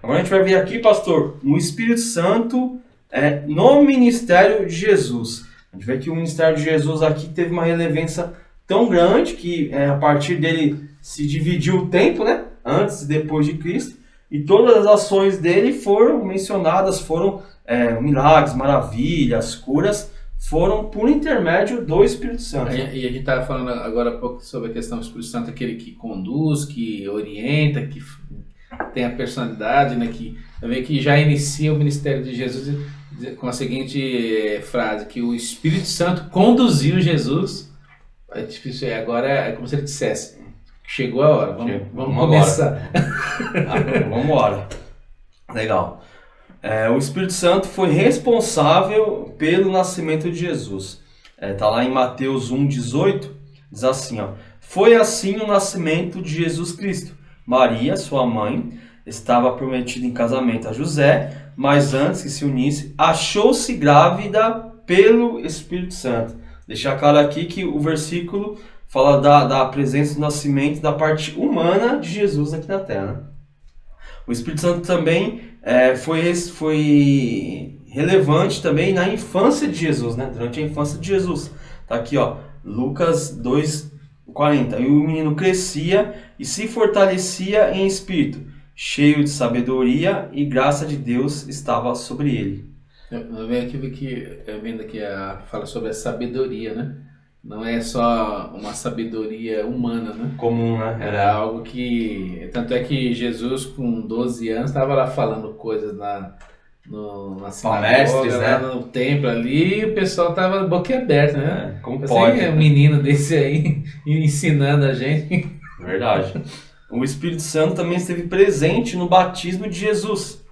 Agora a gente vai ver aqui, pastor, no Espírito Santo, no ministério de Jesus. A gente vê que o ministério de Jesus aqui teve uma relevância tão grande que a partir dele se dividiu o tempo, né? Antes e depois de Cristo. E todas as ações dele foram mencionadas, foram milagres, maravilhas, curas, foram por intermédio do Espírito Santo. E a gente estava falando agora há pouco sobre a questão do Espírito Santo, aquele que conduz, que orienta, que tem a personalidade, né? Que já inicia o ministério de Jesus com a seguinte frase, que o Espírito Santo conduziu Jesus. É difícil, agora é como se ele dissesse, chegou a hora, vamos começar. Vamos embora. Legal. O Espírito Santo foi responsável pelo nascimento de Jesus. Está lá em Mateus 1,18, diz assim, ó, foi assim o nascimento de Jesus Cristo. Maria, sua mãe, estava prometida em casamento a José, mas antes que se unisse, achou-se grávida pelo Espírito Santo. Deixar claro aqui que o versículo fala da presença do nascimento da parte humana de Jesus aqui na Terra, né? O Espírito Santo também foi relevante também na infância de Jesus, né? Durante a infância de Jesus. Tá aqui, ó, Lucas 2:40. E o menino crescia e se fortalecia em espírito, cheio de sabedoria, e graça de Deus estava sobre ele. Eu vendo aqui fala sobre a sabedoria, né? Não é só uma sabedoria humana, né? Comum, né? Era algo que... Tanto é que Jesus, com 12 anos, estava lá falando coisas na sinagoga, né? No templo ali, e o pessoal estava boquiaberto, né? Como pode? Um menino desse aí ensinando a gente. Verdade. O Espírito Santo também esteve presente no batismo de Jesus.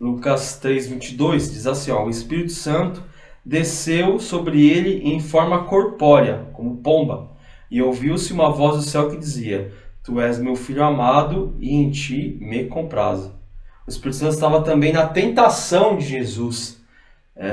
Lucas 3:22 diz assim, ó, o Espírito Santo desceu sobre ele em forma corpórea, como pomba, e ouviu-se uma voz do céu que dizia, tu és meu filho amado e em ti me comprazo. O Espírito Santo estava também na tentação de Jesus.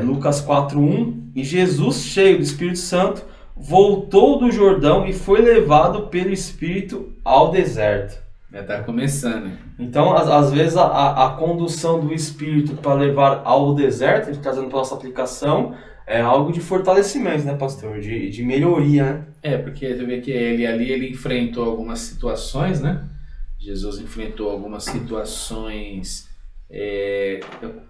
Lucas 4:1, e Jesus, cheio do Espírito Santo, voltou do Jordão e foi levado pelo Espírito ao deserto. Já está começando. Então, às vezes, a condução do Espírito para levar ao deserto, a gente está trazendo para a nossa aplicação, é algo de fortalecimento, né, pastor? De melhoria, né? Porque você vê que ele enfrentou algumas situações, né? Jesus enfrentou algumas situações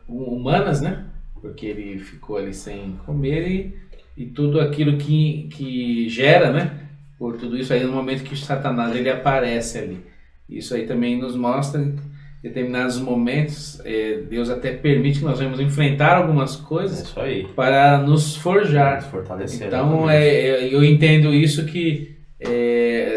humanas, né? Porque ele ficou ali sem comer e tudo aquilo que gera, né? Por tudo isso aí, no momento que Satanás ele aparece ali. Isso aí também nos mostra, em determinados momentos, Deus até permite que nós vamos enfrentar algumas coisas para nos forjar. Nos fortalecer. Então, eu entendo isso que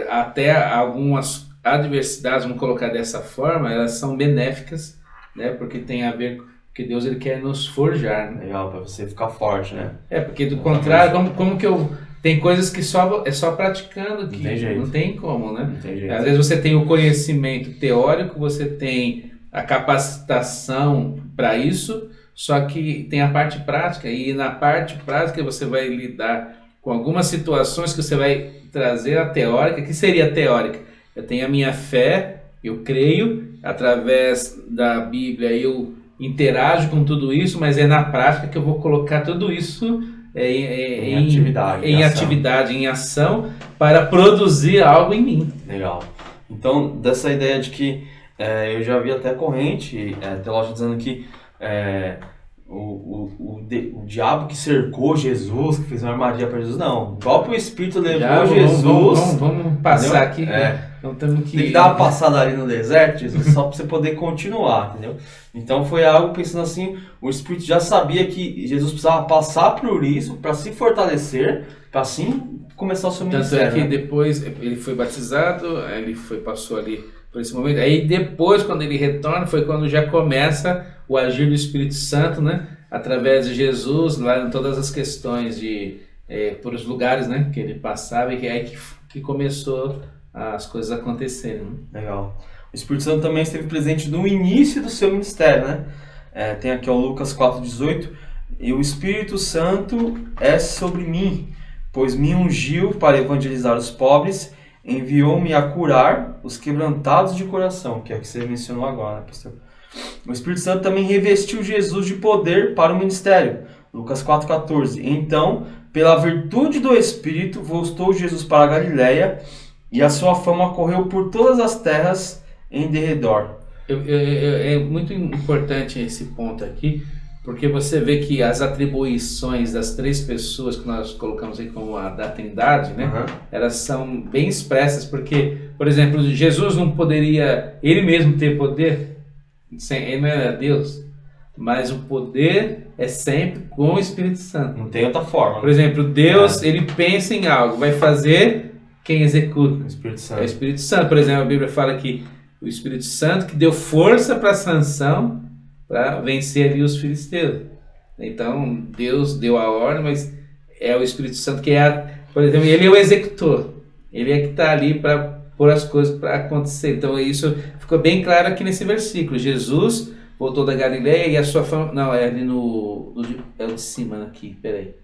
até algumas adversidades, vamos colocar dessa forma, elas são benéficas, né? Porque tem a ver que Deus ele quer nos forjar, né? Legal, para você ficar forte, né? Porque do contrário, como que eu... Tem coisas que é só praticando que não tem como, né? Não tem jeito. Às vezes você tem o conhecimento teórico, você tem a capacitação para isso, só que tem a parte prática, e na parte prática você vai lidar com algumas situações que você vai trazer a teórica. Que seria a teórica? Eu tenho a minha fé, eu creio, através da Bíblia eu interajo com tudo isso, mas é na prática que eu vou colocar tudo isso em atividade, em ação, para produzir algo em mim. Legal. Então, dessa ideia de que eu já vi até corrente teológica dizendo que o diabo que cercou Jesus, que fez uma armadilha para Jesus, não. O próprio Espírito levou Jesus. Vamos passar aqui. Então, tem que dar uma passada ali no deserto, Jesus, só para você poder continuar, entendeu? Então foi algo pensando assim, o Espírito já sabia que Jesus precisava passar por isso para se fortalecer, para assim começar o seu ministério. Tanto é que depois ele foi batizado, passou ali por esse momento. Aí depois, quando ele retorna, foi quando já começa o agir do Espírito Santo, né? Através de Jesus, lá em todas as questões por os lugares, né? Que ele passava, e aí que começou as coisas acontecerem. Né? Legal. O Espírito Santo também esteve presente no início do seu ministério, né? Tem aqui o Lucas 4:18, e o Espírito Santo é sobre mim, pois me ungiu para evangelizar os pobres, enviou-me a curar os quebrantados de coração, que é o que você mencionou agora, né, pastor? O Espírito Santo também revestiu Jesus de poder para o ministério. Lucas 4,14. Então, pela virtude do Espírito, voltou Jesus para a Galiléia, e a sua fama correu por todas as terras em derredor. É muito importante esse ponto aqui, porque você vê que as atribuições das três pessoas que nós colocamos aí como a da Trindade, né? Elas são bem expressas, porque, por exemplo, Jesus não poderia ele mesmo ter poder, ele não era Deus, mas o poder é sempre com o Espírito Santo. Não tem outra forma. Por exemplo, Deus, ele pensa em algo, vai fazer, quem executa? O Espírito Santo. É o Espírito Santo. Por exemplo, a Bíblia fala que o Espírito Santo que deu força para Sansão para vencer ali os filisteus. Então, Deus deu a ordem, mas é o Espírito Santo que por exemplo, ele é o executor. Ele é que está ali para pôr as coisas para acontecer. Então, isso ficou bem claro aqui nesse versículo. Jesus voltou da Galileia e a sua fama... Não, é ali é o de cima aqui, peraí.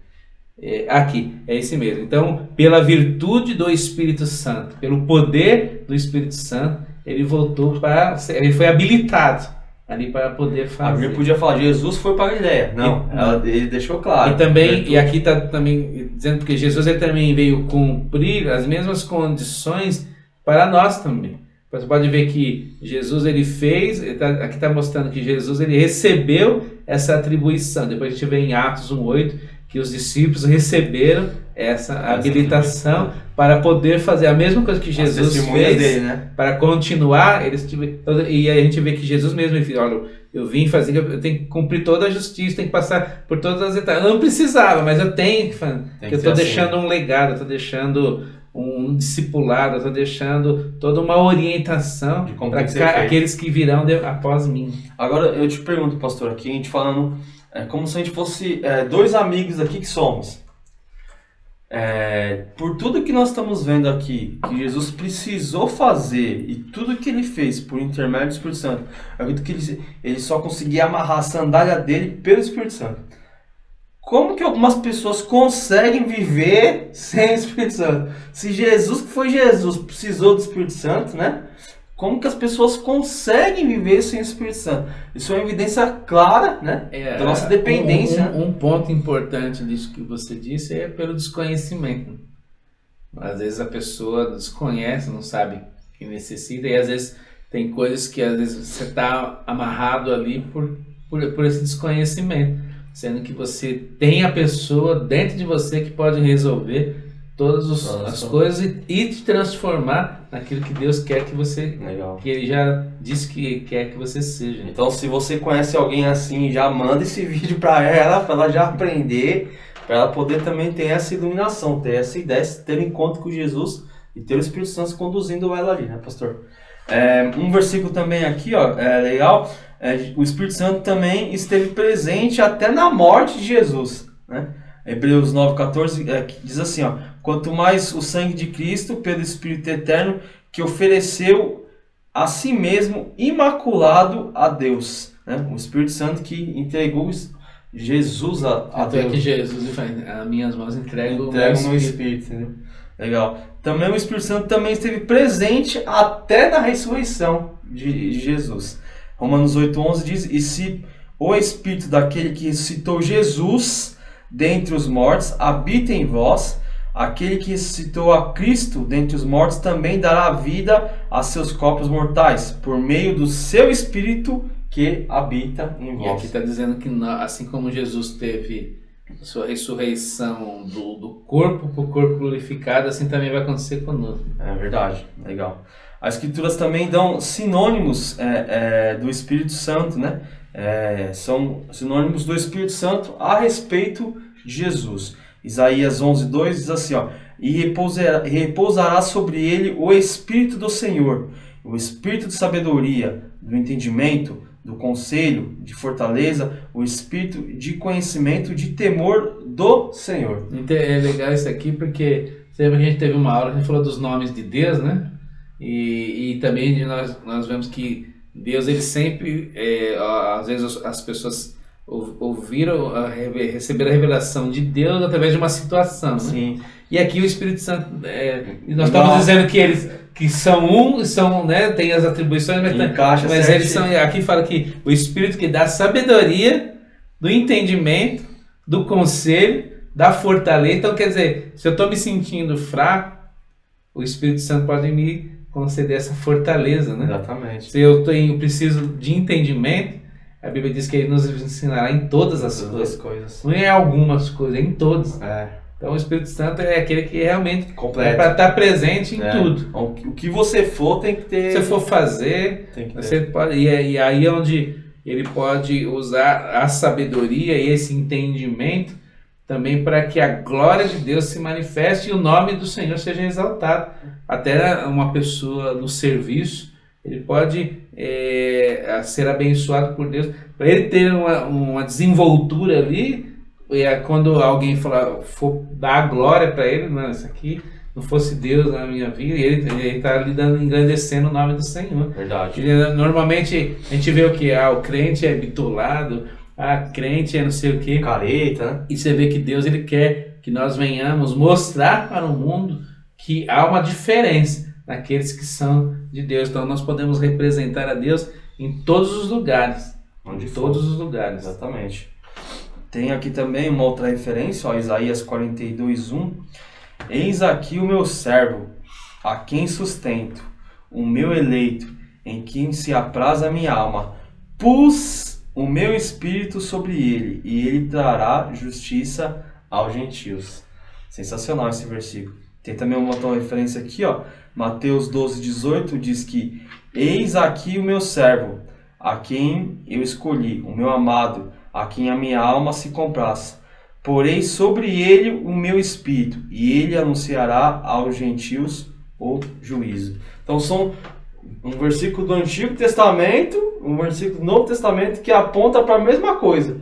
Aqui, é esse mesmo. Então, pela virtude do Espírito Santo, pelo poder do Espírito Santo, ele voltou ele foi habilitado ali para poder fazer. A Bíblia podia falar, Jesus foi para a Galileia. Não, ele deixou claro. E também, e aqui está também dizendo que Jesus ele também veio cumprir as mesmas condições para nós também. Você pode ver que Jesus ele fez, aqui está mostrando que Jesus ele recebeu essa atribuição. Depois a gente vê em Atos 1:8 que os discípulos receberam essa habilitação para poder fazer a mesma coisa que Jesus fez dele, né? Para continuar. E aí a gente vê que Jesus mesmo ele olha, eu vim fazer, eu tenho que cumprir toda a justiça, tenho que passar por todas as etapas. Eu não precisava, mas eu tenho que eu estou deixando um legado, eu estou deixando um discipulado, eu estou deixando toda uma orientação para aqueles que virão após mim. Agora eu te pergunto, pastor, aqui a gente falando como se a gente fosse dois amigos aqui que somos. Por tudo que nós estamos vendo aqui, que Jesus precisou fazer e tudo que ele fez por intermédio do Espírito Santo, eu acredito que ele só conseguia amarrar a sandália dele pelo Espírito Santo. Como que algumas pessoas conseguem viver sem o Espírito Santo? Se Jesus, que foi Jesus, precisou do Espírito Santo, né? Como que as pessoas conseguem viver sem o Espírito Santo? Isso é uma evidência clara, né? Da nossa dependência. Um ponto importante disso que você disse é pelo desconhecimento. Às vezes a pessoa desconhece, não sabe que necessita, e às vezes tem coisas que às vezes você está amarrado ali por esse desconhecimento. Sendo que você tem a pessoa dentro de você que pode resolver todas as coisas e te transformar naquilo que Deus quer que você... Legal. Que Ele já disse que quer que você seja. Então, se você conhece alguém assim, já manda esse vídeo para ela já aprender, para ela poder também ter essa iluminação, ter essa ideia, ter um encontro com Jesus e ter o Espírito Santo conduzindo ela ali, né, pastor? Um versículo também aqui, ó, legal. O Espírito Santo também esteve presente até na morte de Jesus, né? Hebreus 9,14 diz assim, ó, quanto mais o sangue de Cristo pelo Espírito Eterno que ofereceu a si mesmo imaculado a Deus, né? O Espírito Santo que entregou Jesus a Deus. É que Jesus faz, as minhas mãos entregam no Espírito, entendeu? Legal. Também o Espírito Santo também esteve presente até na ressurreição de Jesus. Romanos 8,11 diz, e se o Espírito daquele que ressuscitou Jesus dentre os mortos habita em vós, aquele que ressuscitou a Cristo dentre os mortos também dará vida a seus corpos mortais, por meio do seu Espírito que habita em vós. E aqui está dizendo que assim como Jesus teve sua ressurreição do corpo para o corpo glorificado, assim também vai acontecer conosco. É verdade, legal. As Escrituras também dão sinônimos do Espírito Santo, né? São sinônimos do Espírito Santo a respeito de Jesus. Isaías 11:2 diz assim, ó, e repousará sobre ele o Espírito do Senhor, o Espírito de sabedoria, do entendimento, do conselho, de fortaleza, o Espírito de conhecimento, de temor do Senhor. É legal isso aqui porque sempre que a gente teve uma aula, a gente falou dos nomes de Deus, né? E também nós vemos que Deus, ele sempre, às vezes as pessoas receberam a revelação de Deus através de uma situação, né? Sim. E aqui o Espírito Santo, nós estamos dizendo que que são, né, tem as atribuições, mas eles são, aqui fala que o Espírito que dá sabedoria, do entendimento, do conselho, da fortaleza. Então, quer dizer, se eu estou me sentindo fraco, o Espírito Santo pode me conceder essa fortaleza, né? Exatamente. Se eu preciso de entendimento, a Bíblia diz que ele nos ensinará em todas as coisas. Não é algumas coisas, é em todas. Então o Espírito Santo é aquele que realmente completo. É para estar presente em tudo. O que você for tem que ter. Se você for fazer, você pode. E aí é onde ele pode usar a sabedoria e esse entendimento também para que a glória de Deus se manifeste e o nome do Senhor seja exaltado. Até uma pessoa no serviço, ele pode ser abençoado por Deus. Para ele ter uma desenvoltura ali, quando alguém for dar a glória para ele, não, isso aqui não fosse Deus na minha vida, ele está ali engrandecendo o nome do Senhor. Verdade. Normalmente a gente vê o que? O crente é bitolado, crente é não sei o que. Careta, né? E você vê que Deus ele quer que nós venhamos mostrar para o mundo que há uma diferença naqueles que são de Deus. Então nós podemos representar a Deus em todos os lugares. Todos os lugares. Exatamente. Tem aqui também uma outra referência, Isaías 42:1. Eis aqui o meu servo, a quem sustento, o meu eleito, em quem se apraz a minha alma. Pus o meu espírito sobre ele, e ele trará justiça aos gentios. Sensacional esse versículo. Tem também uma outra referência aqui, Mateus 12:18 diz que eis aqui o meu servo, a quem eu escolhi, o meu amado, a quem a minha alma se compraz. Porei sobre ele o meu espírito, e ele anunciará aos gentios o juízo. Então são um versículo do Antigo Testamento, um versículo do Novo Testamento que aponta para a mesma coisa.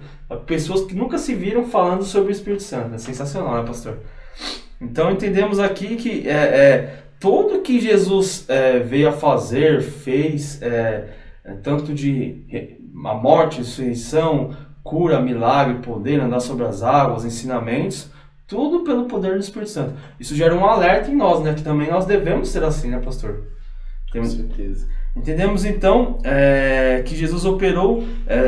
Pessoas que nunca se viram falando sobre o Espírito Santo. É sensacional, né, pastor? Então entendemos aqui que tudo que Jesus veio a fazer, fez, tanto de a morte, ressurreição, cura, milagre, poder, andar sobre as águas, ensinamentos, tudo pelo poder do Espírito Santo. Isso gera um alerta em nós, né? Que também nós devemos ser assim, né, pastor? Com certeza. Entendemos então que Jesus operou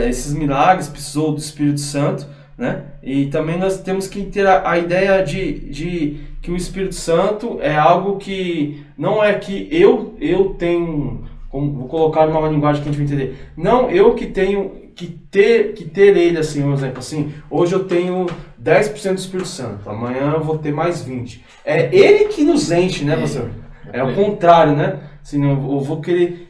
esses milagres, precisou do Espírito Santo, né? E também nós temos que ter a ideia de que o Espírito Santo é algo que não é que eu tenho, vou colocar numa linguagem que a gente vai entender, não eu que tenho que ter ele, assim, um exemplo, assim, hoje eu tenho 10% do Espírito Santo, amanhã eu vou ter mais 20%. É ele que nos enche, né, pastor? É o contrário, né? Assim, eu vou querer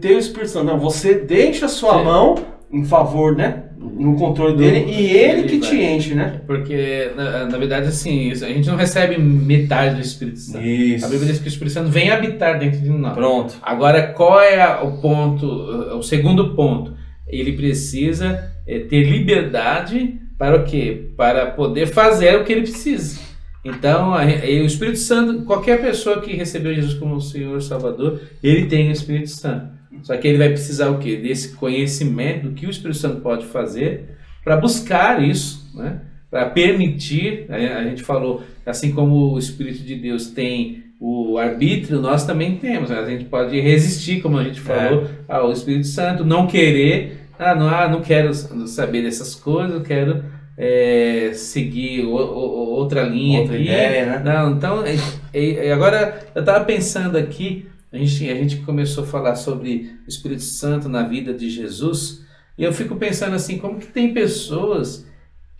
ter o Espírito Santo. Não, você deixa a sua mão em favor, né? No controle dele e ele que te enche, né? Porque, na verdade, assim, a gente não recebe metade do Espírito Santo. Isso. A Bíblia diz que o Espírito Santo vem habitar dentro de nós. Pronto. Agora, qual é o ponto, o segundo ponto? Ele precisa ter liberdade para o quê? Para poder fazer o que ele precisa. Então, o Espírito Santo, qualquer pessoa que recebeu Jesus como Senhor e Salvador, ele tem o Espírito Santo. Só que ele vai precisar o quê? Desse conhecimento do que o Espírito Santo pode fazer para buscar isso, né? Para permitir, a gente falou, assim como o Espírito de Deus tem o arbítrio, nós também temos. A gente pode resistir, como a gente falou, ao Espírito Santo, não querer, não quero saber dessas coisas, eu quero seguir outra linha, outra aqui. Ideia, né? Não, então, agora eu estava pensando aqui, a gente começou a falar sobre o Espírito Santo na vida de Jesus, e eu fico pensando assim, como que tem pessoas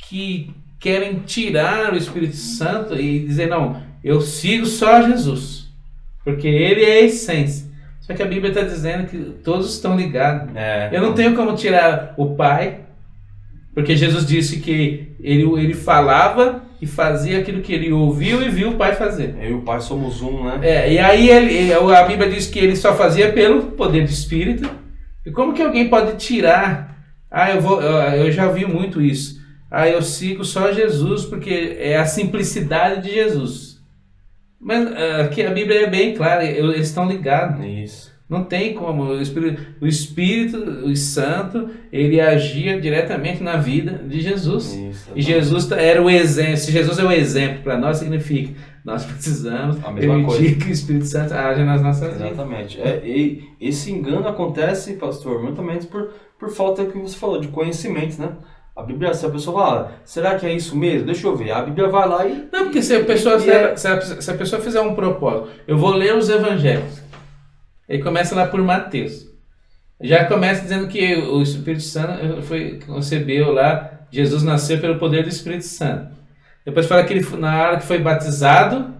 que querem tirar o Espírito Santo e dizer, não, eu sigo só Jesus, porque ele é a essência. Só que a Bíblia está dizendo que todos estão ligados. Eu não tenho como tirar o Pai, porque Jesus disse que ele falava e fazia aquilo que ele ouviu e viu o Pai fazer. Eu e o Pai somos um, né? E aí a Bíblia diz que ele só fazia pelo poder do Espírito. E como que alguém pode tirar? Eu já vi muito isso. Eu sigo só Jesus porque é a simplicidade de Jesus. Mas aqui a Bíblia é bem clara, eles estão ligados. Isso. Não tem como. O Espírito Santo, ele agia diretamente na vida de Jesus. Isso, E Jesus era o exemplo. Se Jesus é o exemplo para nós, significa nós precisamos a mesma permitir coisa. que o Espírito Santo haja nas nossas vidas. Exatamente. E esse engano acontece, pastor, muitas por falta que você falou, de conhecimento, né? A Bíblia, se a pessoa fala, será que é isso mesmo? Deixa eu ver. A Bíblia vai lá e... Não, porque se a pessoa fizer um propósito, eu vou ler os evangelhos. Ele começa lá por Mateus. Já começa dizendo que o Espírito Santo concebeu lá, Jesus nasceu pelo poder do Espírito Santo. Depois fala que ele, na hora que foi batizado,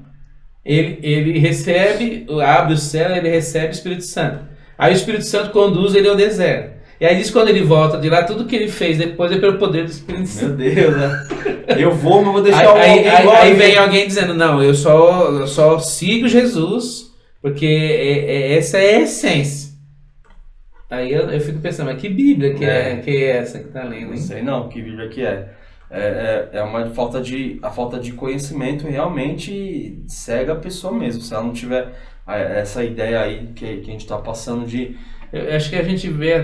ele recebe, abre o céu, ele recebe o Espírito Santo. Aí o Espírito Santo conduz ele ao deserto. E aí diz que quando ele volta de lá, tudo que ele fez depois é pelo poder do Espírito Santo. Meu Deus, né? Eu vou, mas vou deixar alguém igual aí vem alguém dizendo, não, eu só sigo Jesus, porque essa é a essência. Aí eu fico pensando, mas que Bíblia que é essa que está lendo, Não hein? sei não, que Bíblia que é. É uma a falta de conhecimento realmente cega a pessoa mesmo. Se ela não tiver essa ideia aí que a gente está passando de... Eu acho que a gente vê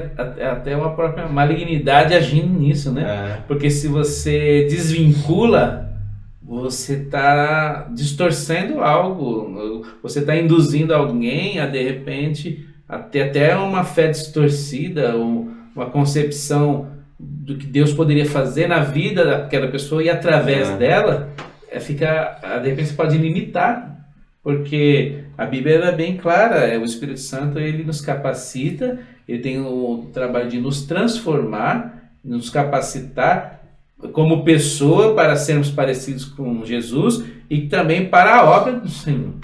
até uma própria malignidade agindo nisso, né? Porque se você desvincula, você está distorcendo algo, você está induzindo alguém a, de repente, ter até uma fé distorcida, uma concepção do que Deus poderia fazer na vida daquela pessoa e através dela, de repente você pode limitar. Porque a Bíblia é bem clara, o Espírito Santo ele nos capacita, ele tem o trabalho de nos transformar, nos capacitar como pessoa para sermos parecidos com Jesus e também para a obra do Senhor.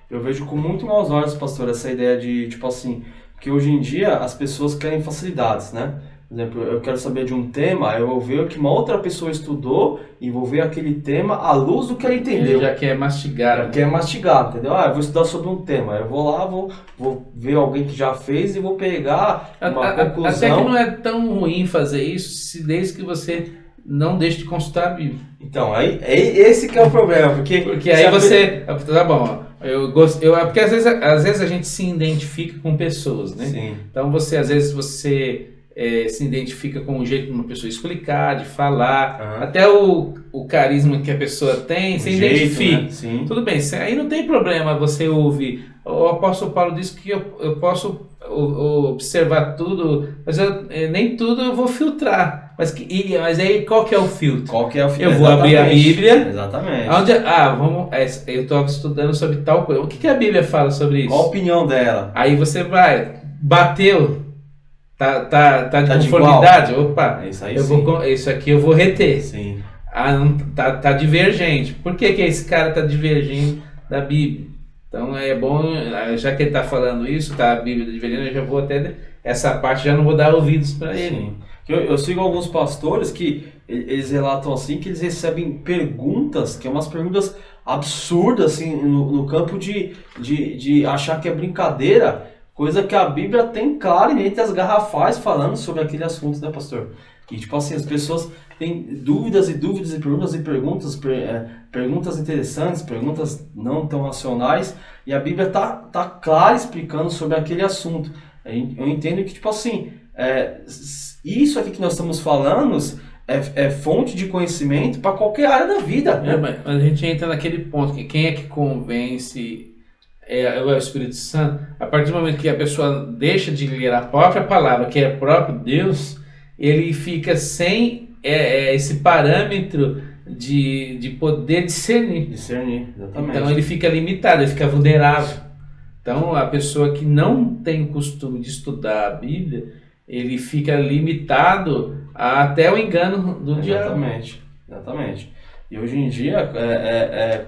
Eu vejo com muito maus olhos, pastor, essa ideia de, tipo assim, que hoje em dia as pessoas querem facilidades, né? Por exemplo, eu quero saber de um tema, eu vou ver o que uma outra pessoa estudou e vou ver aquele tema à luz do que ela entendeu. Ele já quer mastigar. Já quer mastigar, entendeu? Eu vou estudar sobre um tema, eu vou lá, vou ver alguém que já fez e vou pegar uma conclusão. Até que não é tão ruim fazer isso, desde que você não deixe de consultar a Bíblia. Então, esse que é o problema, porque aí você... Tá bom, porque às vezes a gente se identifica com pessoas, né? Sim. Então às vezes você se identifica com o jeito de uma pessoa explicar, de falar, até o carisma que a pessoa tem, se identifica. Né? Sim. Tudo bem, aí não tem problema você ouvir. O apóstolo Paulo disse que eu posso observar tudo, mas nem tudo eu vou filtrar. Mas aí qual que é o filtro? Qual que é o filtro? Eu vou abrir a Bíblia. Exatamente. Eu estou estudando sobre tal coisa. O que a Bíblia fala sobre isso? Qual a opinião dela? Aí você vai, bateu, tá de conformidade? Opa, Isso aí isso aqui eu vou reter. Sim. Não, tá divergente. Por que esse cara tá divergindo da Bíblia? Então é bom, já que ele está falando isso, tá a Bíblia divergindo, eu já vou até essa parte, já não vou dar ouvidos para ele. Sim. Eu sigo alguns pastores que eles relatam assim que eles recebem perguntas, que é umas perguntas absurdas assim, no campo de achar que é brincadeira, coisa que a Bíblia tem claro entre as garrafais falando sobre aquele assunto, né, pastor? E tipo assim, as pessoas têm dúvidas e perguntas, perguntas interessantes, perguntas não tão racionais, e a Bíblia tá clara explicando sobre aquele assunto. Eu entendo que, tipo assim, isso aqui que nós estamos falando é fonte de conhecimento para qualquer área da vida. Mas a gente entra naquele ponto, que quem é que convence é o Espírito Santo. A partir do momento que a pessoa deixa de ler a própria palavra, que é o próprio Deus, ele fica sem esse parâmetro de poder discernir. Exatamente. Então ele fica limitado, ele fica vulnerável. Então a pessoa que não tem o costume de estudar a Bíblia, ele fica limitado até o engano do diabo. Exatamente. E hoje em dia,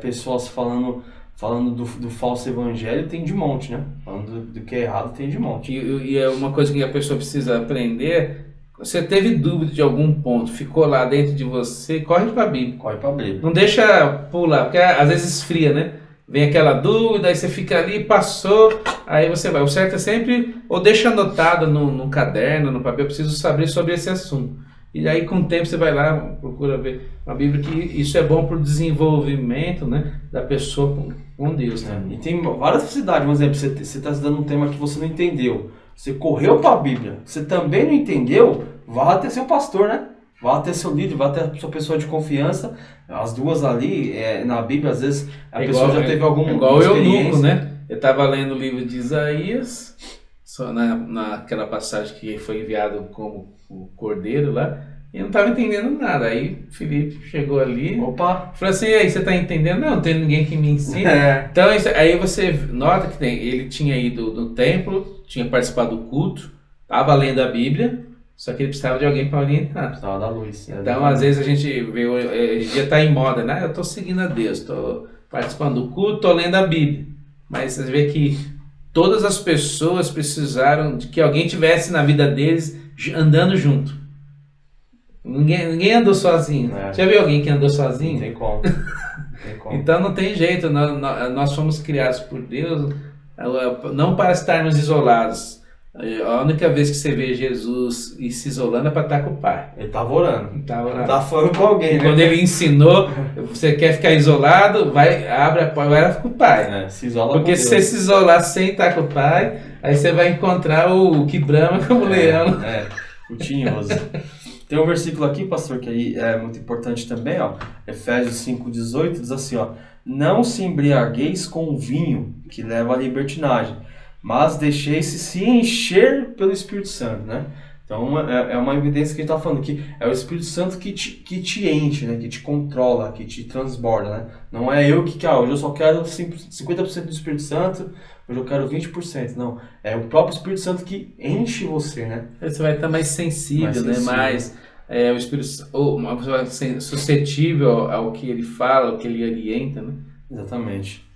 pessoas falando do falso evangelho tem de monte, né? Falando do que é errado tem de monte. E é uma coisa que a pessoa precisa aprender. Você teve dúvida de algum ponto, ficou lá dentro de você, corre para a Bíblia. Não deixa pular, porque às vezes esfria, né? Vem aquela dúvida, aí você fica ali, passou, aí você vai. O certo é sempre, ou deixa anotado no caderno, no papel, eu preciso saber sobre esse assunto. E aí com o tempo você vai lá, procura ver uma Bíblia que isso é bom para o desenvolvimento, né, da pessoa com Deus. Né? E tem várias facilidades. Um exemplo, você está estudando um tema que você não entendeu. Você correu para a Bíblia, você também não entendeu, vá até seu pastor, né? Vá até seu líder, vá até a sua pessoa de confiança. As duas ali, na Bíblia, às vezes a pessoa já teve alguma igual experiência. Eunuco, né? Eu estava lendo o livro de Isaías, só naquela passagem que foi enviado como o cordeiro lá, e não estava entendendo nada. Aí Felipe chegou ali, Opa! falou assim: e aí, você está entendendo? Não tem ninguém que me ensine. Então, aí você nota que ele tinha ido no templo, tinha participado do culto, estava lendo a Bíblia, só que ele precisava de alguém para orientar. Precisava da luz. Então, às vezes a gente vê, hoje em dia está em moda, né? Eu estou seguindo a Deus, estou participando do culto, estou lendo a Bíblia. Mas você vê que todas as pessoas precisaram de que alguém tivesse na vida deles andando junto. Ninguém andou sozinho. Já viu alguém que andou sozinho? Não tem como. Então não tem jeito, nós fomos criados por Deus não para estarmos isolados. A única vez que você vê Jesus e se isolando é para estar com o Pai. Ele estava orando. Tá falando com alguém, né? Quando ele ensinou, você quer ficar isolado, abre a porta, vai com o Pai. Se isola. Porque se você se isolar sem estar com o Pai, aí você vai encontrar o que brama como leão. O tinhoso. Tem um versículo aqui, pastor, que aí é muito importante também, ó. Efésios 5,18 diz assim, ó: não se embriagueis com o vinho que leva à libertinagem, mas deixeis-se se encher pelo Espírito Santo, né? Então é uma evidência que a gente está falando que é o Espírito Santo que te enche, né? Que te controla, que te transborda, né? Não é eu que hoje eu só quero 50% do Espírito Santo, hoje eu quero 20%. Não, é o próprio Espírito Santo que enche você, né? Você vai estar mais sensível, né? Mais o Espírito uma pessoa suscetível ao que ele fala, ao que ele orienta, né? Exatamente.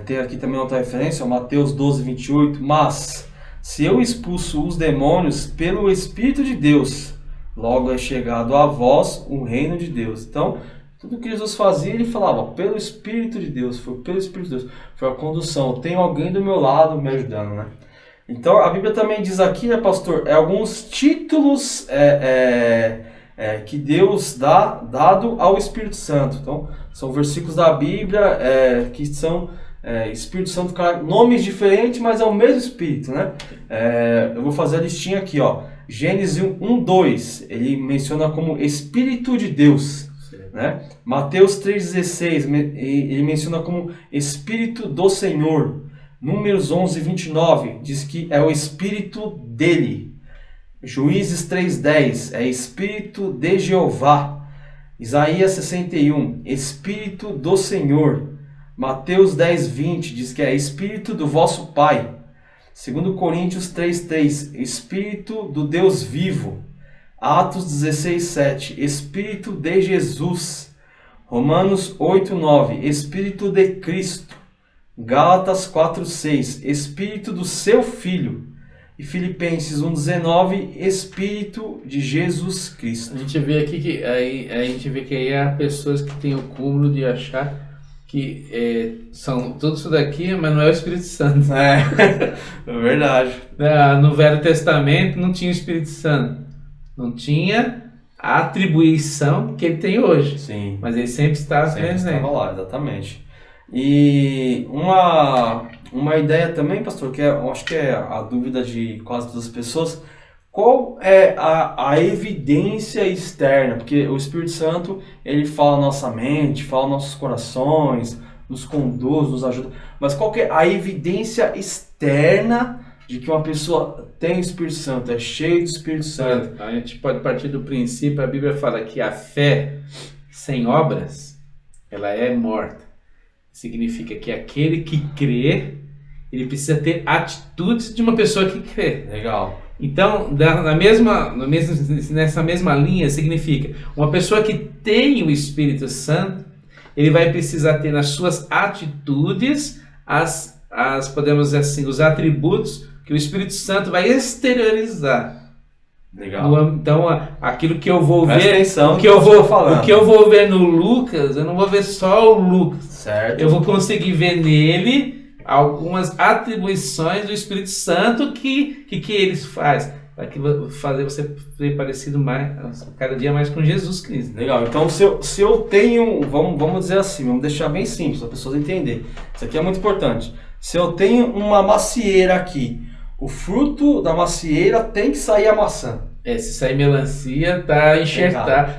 Tem aqui também outra referência, Mateus 12, 28. Mas, se eu expulso os demônios pelo Espírito de Deus, logo é chegado a vós o reino de Deus. Então, tudo que Jesus fazia, ele falava, pelo Espírito de Deus, foi pelo Espírito de Deus, foi a condução. Eu tenho alguém do meu lado me ajudando, né? Então, a Bíblia também diz aqui, né, pastor, alguns títulos que Deus dado ao Espírito Santo. Então, são versículos da Bíblia que são Espírito Santo, nomes diferentes, mas é o mesmo Espírito, né? Eu vou fazer a listinha aqui, ó. Gênesis 1:2, ele menciona como Espírito de Deus, né? Mateus 3:16, ele menciona como Espírito do Senhor. Números 11:29, diz que é o Espírito dele. Juízes 3:10, é Espírito de Jeová. Isaías 61, Espírito do Senhor. Mateus 10:20, diz que é Espírito do vosso Pai. 2 Coríntios 3:3, Espírito do Deus vivo. Atos 16:7, Espírito de Jesus. Romanos 8:9, Espírito de Cristo. Gálatas 4:6, Espírito do seu Filho. E Filipenses 1:19, Espírito de Jesus Cristo. A gente vê aqui que aí há pessoas que têm o cúmulo de achar que são tudo isso daqui, mas não é o Espírito Santo. É verdade. No Velho Testamento não tinha o Espírito Santo, não tinha a atribuição que ele tem hoje. Sim. Mas ele sempre estava presente. Estava lá, exatamente. E uma ideia também, pastor, que eu acho que é a dúvida de quase todas as pessoas, qual é a evidência externa? Porque o Espírito Santo, ele fala na nossa mente, fala nos nossos corações, nos conduz, nos ajuda, mas qual que é a evidência externa de que uma pessoa tem o Espírito Santo, é cheio do Espírito Santo? A gente pode partir do princípio, a Bíblia fala que a fé sem obras, ela é morta. Significa que aquele que crê, ele precisa ter atitudes de uma pessoa que crê. Legal. Então, nessa mesma linha, significa uma pessoa que tem o Espírito Santo, ele vai precisar ter nas suas atitudes podemos dizer assim, os atributos que o Espírito Santo vai exteriorizar. Legal. Então, aquilo que eu vou ver, atenção, o que eu vou ver no Lucas, eu não vou ver só o Lucas. Certo. Eu vou conseguir ver nele algumas atribuições do Espírito Santo que ele faz. vai fazer você ser parecido mais, cada dia mais com Jesus Cristo. Legal, então se eu tenho, vamos dizer assim, vamos deixar bem simples para as pessoas entenderem. Isso aqui é muito importante. Se eu tenho uma macieira aqui, o fruto da macieira tem que sair a maçã. Se sair melancia, tá enxertado,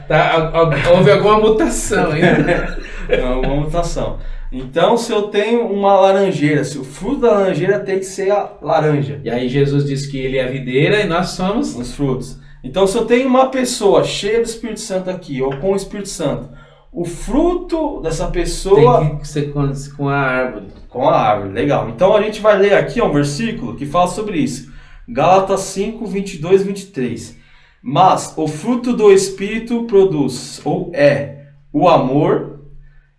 houve alguma mutação ainda. Alguma mutação. Então, se eu tenho uma laranjeira, se o fruto da laranjeira tem que ser a laranja. E aí Jesus disse que ele é a videira e nós somos os frutos. Então, se eu tenho uma pessoa cheia do Espírito Santo aqui, ou com o Espírito Santo, o fruto dessa pessoa tem que ser com a árvore. Com a árvore, legal. Então, a gente vai ler aqui um versículo que fala sobre isso. Gálatas 5, 22 e 23. Mas o fruto do Espírito produz, ou o amor.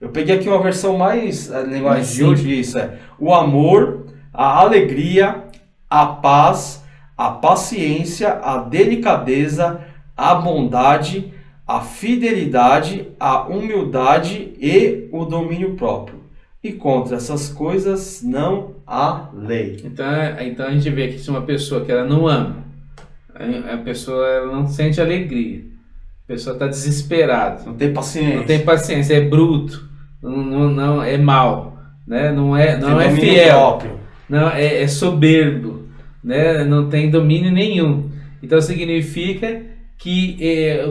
Eu peguei aqui uma versão mais, a linguagem de hoje, isso o amor, a alegria, a paz, a paciência, a delicadeza, a bondade, a fidelidade, a humildade e o domínio próprio. E contra essas coisas não há lei. Então a gente vê aqui se uma pessoa que ela não ama, a pessoa ela não sente alegria, a pessoa está desesperada, não tem paciência, é bruto, não é mau, né? não é fiel, próprio. Não é soberbo, né? Não tem domínio nenhum. Então significa que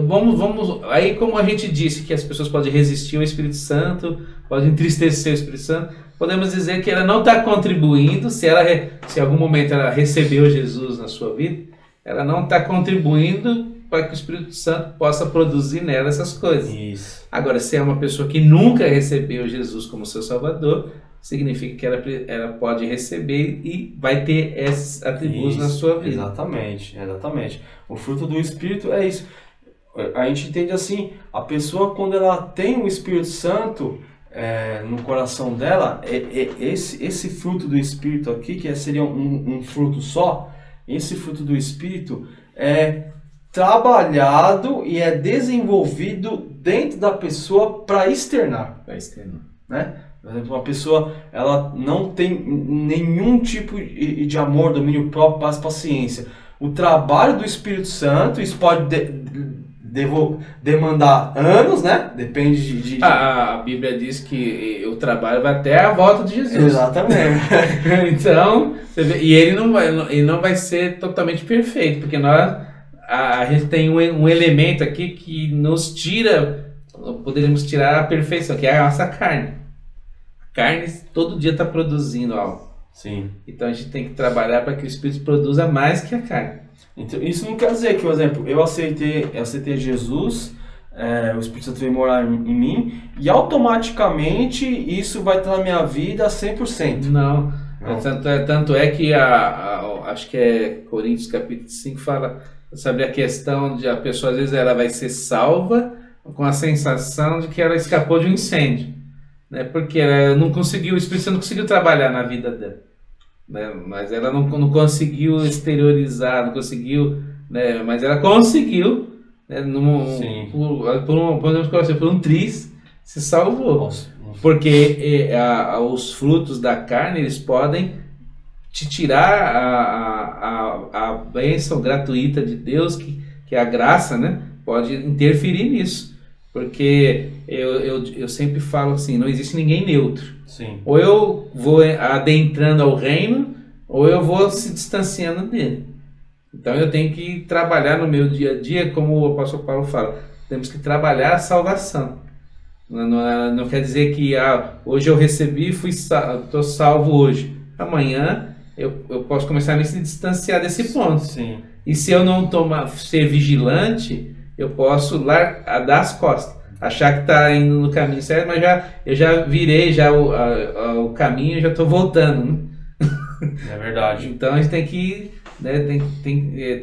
vamos aí, como a gente disse que as pessoas podem resistir ao Espírito Santo, podem entristecer o Espírito Santo, podemos dizer que ela não está contribuindo. Se em algum momento ela recebeu Jesus na sua vida, ela não está contribuindo para que o Espírito Santo possa produzir nela essas coisas. Isso. Agora, se é uma pessoa que nunca recebeu Jesus como seu Salvador, significa que ela pode receber e vai ter esses atributos na sua vida. Exatamente. O fruto do Espírito é isso. A gente entende assim, a pessoa quando ela tem o Espírito Santo no coração dela, esse fruto do Espírito aqui, que seria um fruto só, esse fruto do Espírito é trabalhado e é desenvolvido dentro da pessoa para externar. Né? Por exemplo, uma pessoa ela não tem nenhum tipo de amor, domínio próprio, paz, paciência. O trabalho do Espírito Santo, isso pode demandar anos, né? Depende de... A Bíblia diz que o trabalho vai até a volta de Jesus. Exatamente. Então, você vê, e ele não vai ser totalmente perfeito, porque a gente tem um elemento aqui que nos tira, poderíamos tirar a perfeição, que é a nossa carne. A carne todo dia está produzindo algo. Sim. Então a gente tem que trabalhar para que o Espírito produza mais que a carne. Então, isso não quer dizer que, por exemplo, eu aceitei Jesus, o Espírito Santo veio morar em mim, e automaticamente isso vai estar na minha vida 100%. Não. Tanto é que acho que é Coríntios capítulo 5 fala sobre a questão de a pessoa às vezes ela vai ser salva com a sensação de que ela escapou de um incêndio, né? Porque ela não conseguiu, o Espírito Santo não conseguiu trabalhar na vida dela, né? Mas ela não conseguiu exteriorizar, não conseguiu, né? Mas ela conseguiu, né? Por um triz se salvou. Nossa. Porque os frutos da carne eles podem te tirar a bênção gratuita de Deus, que é a graça, né? Pode interferir nisso. Porque eu sempre falo assim, não existe ninguém neutro. Sim. Ou eu vou adentrando ao reino, ou eu vou se distanciando dele. Então eu tenho que trabalhar no meu dia a dia, como o apóstolo Paulo fala, temos que trabalhar a salvação. Não quer dizer que hoje eu recebi e estou salvo hoje. Amanhã eu posso começar a me distanciar desse ponto. Sim. E se eu não ser vigilante, eu posso dar as costas. Achar que está indo no caminho certo, mas eu já virei o caminho e já estou voltando. Né? É verdade. Então a gente tem que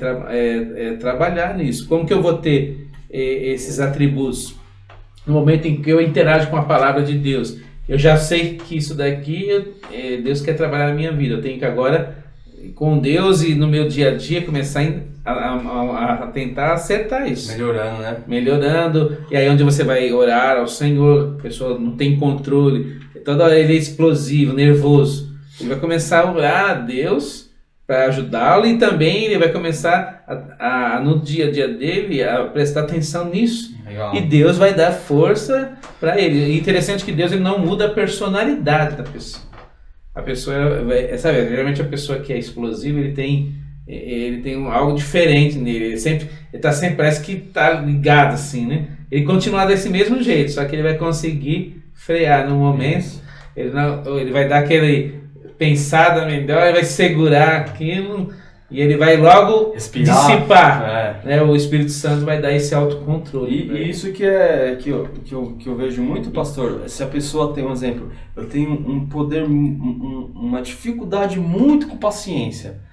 trabalhar nisso. Como que eu vou ter esses atributos? No momento em que eu interajo com a palavra de Deus, eu já sei que isso daqui Deus quer trabalhar na minha vida. Eu tenho que agora, com Deus e no meu dia a dia, começar a tentar acertar isso. Melhorando, né? Melhorando. E aí onde você vai orar ao Senhor, a pessoa não tem controle, toda hora ele é explosivo, nervoso. Ele vai começar a orar a Deus para ajudá-lo, e também ele vai começar no dia a dia dele a prestar atenção nisso. Legal. E Deus vai dar força para ele. E interessante que Deus ele não muda a personalidade da pessoa. A pessoa vai, sabe, geralmente a pessoa que é explosiva, ele tem algo diferente nele. Ele tá sempre, parece que tá ligado assim, né? Ele continua desse mesmo jeito, só que ele vai conseguir frear no momento. Ele vai dar aquele pensada melhor, ele vai segurar aquilo e ele vai logo dissipar. Né? O Espírito Santo vai dar esse autocontrole. E isso que eu vejo muito, pastor. Se a pessoa tem um exemplo, eu tenho um poder, uma dificuldade muito com paciência.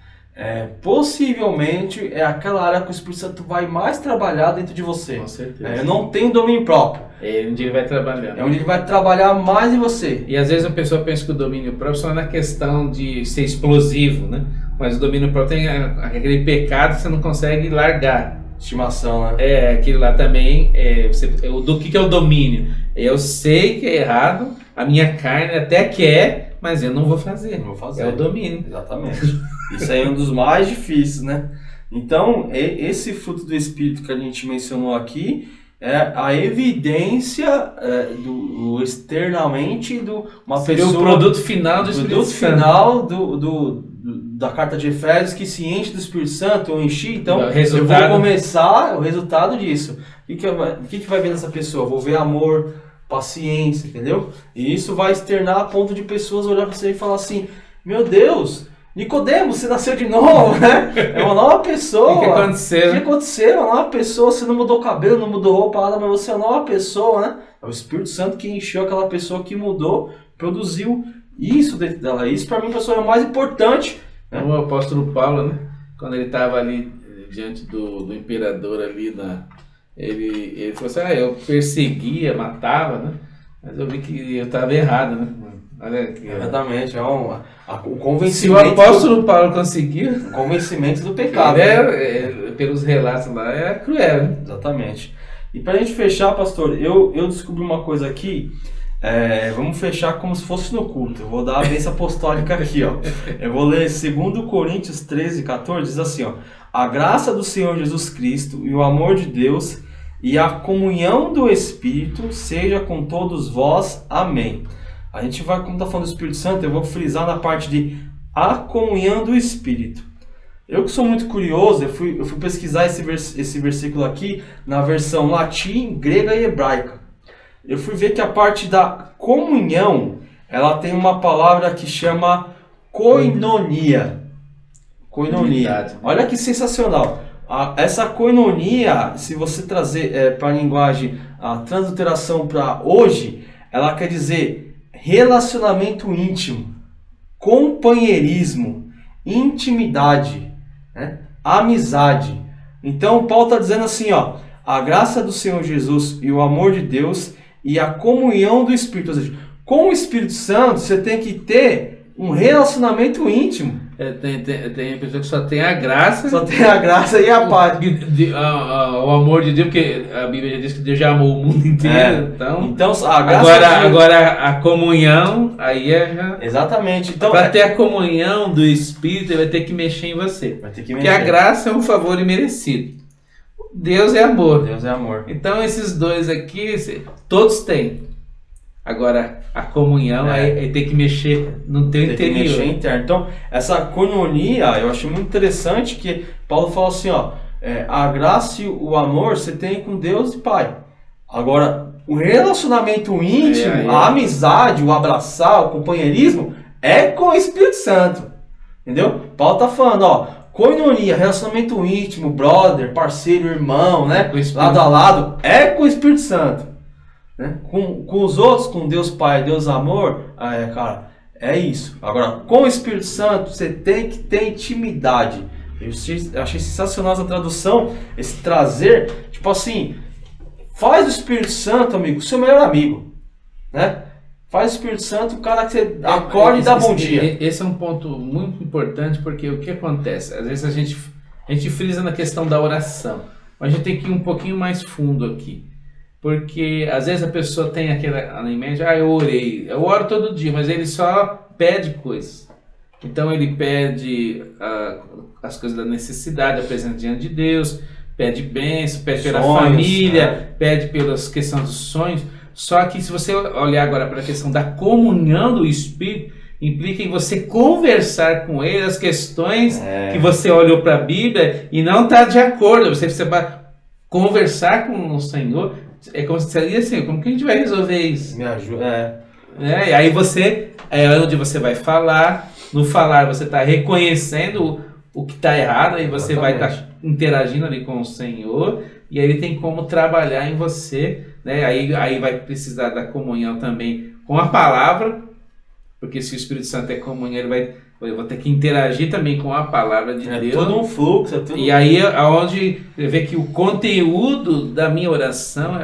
Possivelmente é aquela área que o Espírito Santo vai mais trabalhar dentro de você. Com certeza. Eu não tenho domínio próprio. É onde ele vai trabalhar. É onde ele vai trabalhar mais em você. E às vezes a pessoa pensa que o domínio próprio só é na questão de ser explosivo, né? Mas o domínio próprio tem aquele pecado que você não consegue largar. Estimação, né? Aquilo lá também. Do que é o domínio? Eu sei que é errado, a minha carne até quer, mas eu não vou fazer. Não vou fazer. É o domínio. Exatamente. Isso aí é um dos mais difíceis, né? Então, esse fruto do Espírito que a gente mencionou aqui é a evidência do externamente do uma Seria pessoa... o produto final do Espírito Santo. Final da carta de Efésios, que se enche do Espírito Santo, eu enchi, então eu vou começar o resultado disso. O que vai ver nessa pessoa? Eu vou ver amor, paciência, entendeu? E isso vai externar a ponto de pessoas olhar para você e falar assim, meu Deus, Nicodemos, você nasceu de novo, né? É uma nova pessoa. O que aconteceu? O que aconteceu? Uma nova pessoa, você não mudou o cabelo, não mudou roupa, nada, mas você é uma nova pessoa, né? É o Espírito Santo que encheu aquela pessoa que mudou, produziu isso dentro dela. Isso para mim, pessoal, é o mais importante. Né? O apóstolo Paulo, né? Quando ele estava ali diante do imperador ali, ele falou assim, eu perseguia, matava, né? Mas eu vi que eu estava errado, né? Olha aqui, exatamente, o convencimento. Se o apóstolo Paulo conseguiu, o convencimento do pecado. Pelos relatos lá, é cruel. Né? Exatamente. E pra gente fechar, pastor, eu descobri uma coisa aqui. Vamos fechar como se fosse no culto. Eu vou dar a bênção apostólica aqui, ó. Eu vou ler 2 Coríntios 13, 14, diz assim, ó. A graça do Senhor Jesus Cristo e o amor de Deus e a comunhão do Espírito seja com todos vós. Amém. A gente vai, como está falando do Espírito Santo, eu vou frisar na parte de a comunhão do Espírito. Eu que sou muito curioso, eu fui pesquisar esse versículo aqui na versão latim, grega e hebraica. Eu fui ver que a parte da comunhão, ela tem uma palavra que chama koinonia. Koinonia. Olha que sensacional. Essa koinonia, se você trazer para a linguagem, a transliteração para hoje, ela quer dizer relacionamento íntimo, companheirismo, intimidade, né? Amizade. Então Paulo está dizendo assim, ó, a graça do Senhor Jesus e o amor de Deus e a comunhão do Espírito. Ou seja, com o Espírito Santo você tem que ter um relacionamento íntimo. Tem pessoa que só tem a graça. Só tem a graça e a paz. O amor de Deus, porque a Bíblia já diz que Deus já amou o mundo inteiro. Então a graça agora a comunhão, aí já... Exatamente. Então, para ter a comunhão do Espírito, ele vai ter que mexer em você. Vai ter que mexer. Porque a graça é um favor imerecido. Deus é amor. Deus é amor. Então esses dois aqui, todos têm. Agora, a comunhão aí tem que mexer no teu interior. Tem que mexer interno. Então, essa koinonia, eu achei muito interessante que Paulo fala assim, ó, a graça e o amor você tem com Deus e Pai. Agora, o relacionamento íntimo, a amizade, o abraçar, o companheirismo, é com o Espírito Santo. Entendeu? Paulo tá falando, ó, koinonia, relacionamento íntimo, brother, parceiro, irmão, né? Lado a lado, é com o Espírito Santo. Né? Com os outros, com Deus Pai, Deus Amor, cara, é isso. Agora, com o Espírito Santo, você tem que ter intimidade. Eu achei sensacional essa tradução, esse trazer, tipo assim, faz o Espírito Santo, amigo, seu melhor amigo, né? Faz o Espírito Santo o cara que você acorda e dá bom dia. Esse é um ponto muito importante, porque o que acontece? Às vezes a gente frisa na questão da oração, mas a gente tem que ir um pouquinho mais fundo aqui. Porque às vezes a pessoa tem aquela em mente, eu orei, eu oro todo dia, mas ele só pede coisas. Então ele pede as coisas da necessidade, apresenta diante de Deus, pede bênção, pede pela Sonhos, família, pede pelas questões dos sonhos. Só que se você olhar agora para a questão da comunhão do Espírito, implica em você conversar com ele as questões que você olhou para a Bíblia e não está de acordo. Você vai conversar com o Senhor. É como se seria assim, como que a gente vai resolver isso? Me ajuda, E aí é onde você vai falar. No falar você está reconhecendo o que está errado, aí você vai estar interagindo ali com o Senhor, e aí ele tem como trabalhar em você, né? Aí vai precisar da comunhão também com a palavra, porque se o Espírito Santo é comunhão, eu vou ter que interagir também com a palavra de Deus. É todo um fluxo, tudo... E aí aonde você vê que o conteúdo da minha oração,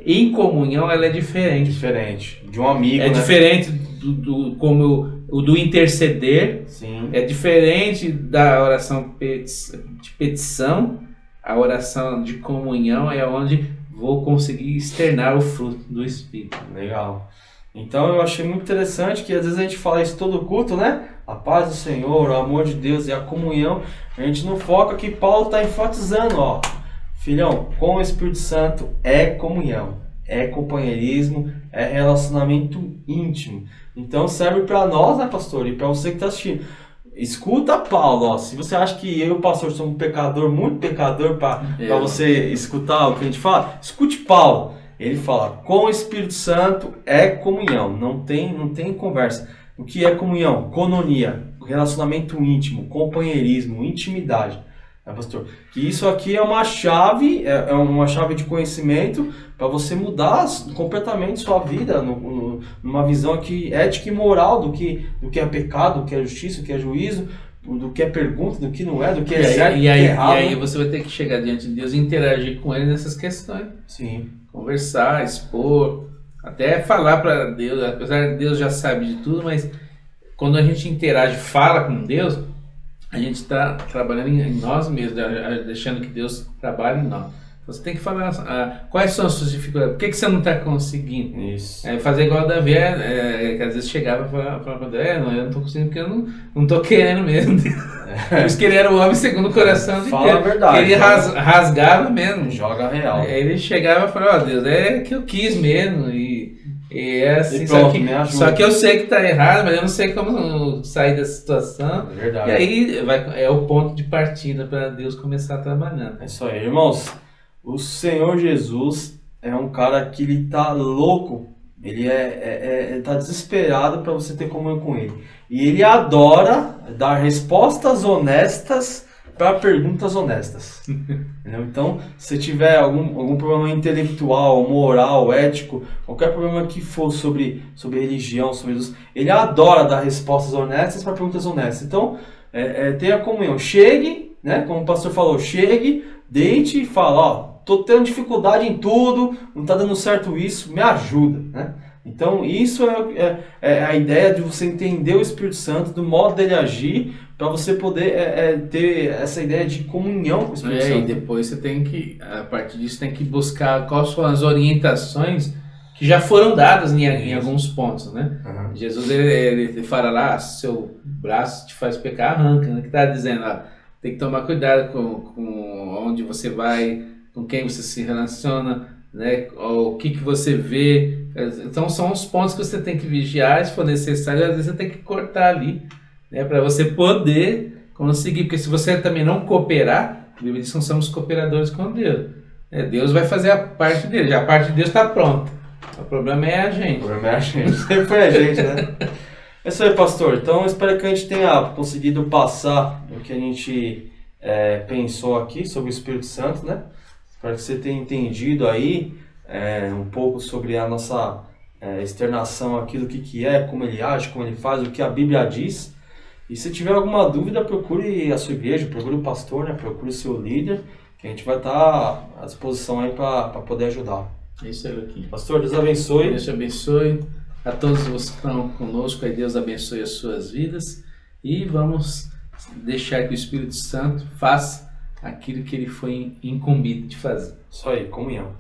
em comunhão, ela é diferente. Diferente de um amigo, né? Diferente do interceder. Sim. É diferente da oração de petição. A oração de comunhão é onde vou conseguir externar o fruto do Espírito. Legal. Então eu achei muito interessante que às vezes a gente fala isso todo culto, né? A paz do Senhor, o amor de Deus e a comunhão. A gente não foca que Paulo está enfatizando, ó. Filhão, com o Espírito Santo é comunhão, é companheirismo, é relacionamento íntimo. Então serve para nós, né, pastor? E para você que está assistindo. Escuta Paulo, ó. Se você acha que eu e o pastor somos um pecador, muito pecador, para você escutar o que a gente fala, escute Paulo. Ele fala, com o Espírito Santo é comunhão, não tem conversa. O que é comunhão? Cononia, relacionamento íntimo, companheirismo, intimidade. Pastor? Que isso aqui é uma chave de conhecimento para você mudar completamente sua vida numa visão aqui ética e moral do que é pecado, do que é justiça, do que é juízo, do que é pergunta, do que não é, do que é certo, do que é errado. E aí você vai ter que chegar diante de Deus e interagir com Ele nessas questões. Sim. Conversar, expor, até falar para Deus, apesar de Deus já sabe de tudo, mas quando a gente interage, fala com Deus, a gente está trabalhando em nós mesmos, deixando que Deus trabalhe em nós. Você tem que falar quais são as suas dificuldades, por que você não está conseguindo? Isso. Fazer igual o Davi, que às vezes chegava e falava para Deus, eu não estou conseguindo porque eu não estou querendo mesmo. Por isso que ele era o homem segundo o coração de Deus. Fala a verdade. Ele rasgava mesmo. Joga real. Ele chegava e falava, Deus, é que eu quis mesmo. E é assim, e pronto, só que eu sei que está errado, mas eu não sei como sair dessa situação. É verdade. E aí é o ponto de partida para Deus começar a trabalhar. É isso aí, irmãos. O Senhor Jesus é um cara que ele tá louco, ele tá desesperado para você ter comunhão com ele. E ele adora dar respostas honestas para perguntas honestas. Entendeu? Então, se tiver algum problema intelectual, moral, ético, qualquer problema que for sobre religião, sobre Jesus, ele adora dar respostas honestas para perguntas honestas. Então, tenha comunhão. Chegue, né, como o pastor falou, chegue, deite e fala, ó, tô tendo dificuldade em tudo, não tá dando certo isso, me ajuda, né? Então isso é a ideia de você entender o Espírito Santo, do modo dele agir, para você poder ter essa ideia de comunhão com o Espírito Santo. E depois você tem que, a partir disso, tem que buscar quais são as orientações que já foram dadas em alguns pontos, né? Uhum. Jesus ele fala lá, seu braço te faz pecar, arranca, né? Que tá dizendo, ó, tem que tomar cuidado com onde você vai, com quem você se relaciona, né? O que você vê. Então são os pontos que você tem que vigiar, se for necessário, às vezes você tem que cortar ali, né? Para você poder conseguir, porque se você também não cooperar, a Bíblia diz que não somos cooperadores com Deus. Deus vai fazer a parte dele, já a parte de Deus está pronta. O problema é a gente. O problema é a gente, sempre é a gente, né? É isso aí, pastor. Então, espero que a gente tenha conseguido passar o que a gente pensou aqui sobre o Espírito Santo, né? Espero que você tenha entendido aí um pouco sobre a nossa externação aqui do que é, como ele age, como ele faz, o que a Bíblia diz. E se tiver alguma dúvida, procure a sua igreja, procure o pastor, né? Procure o seu líder, que a gente vai estar à disposição aí para poder ajudar. É isso aí, aqui. Pastor, Deus abençoe. Deus te abençoe. A todos vocês que estão conosco, aí Deus abençoe as suas vidas. E vamos deixar que o Espírito Santo faça aquilo que ele foi incumbido de fazer. Isso aí, comunhão.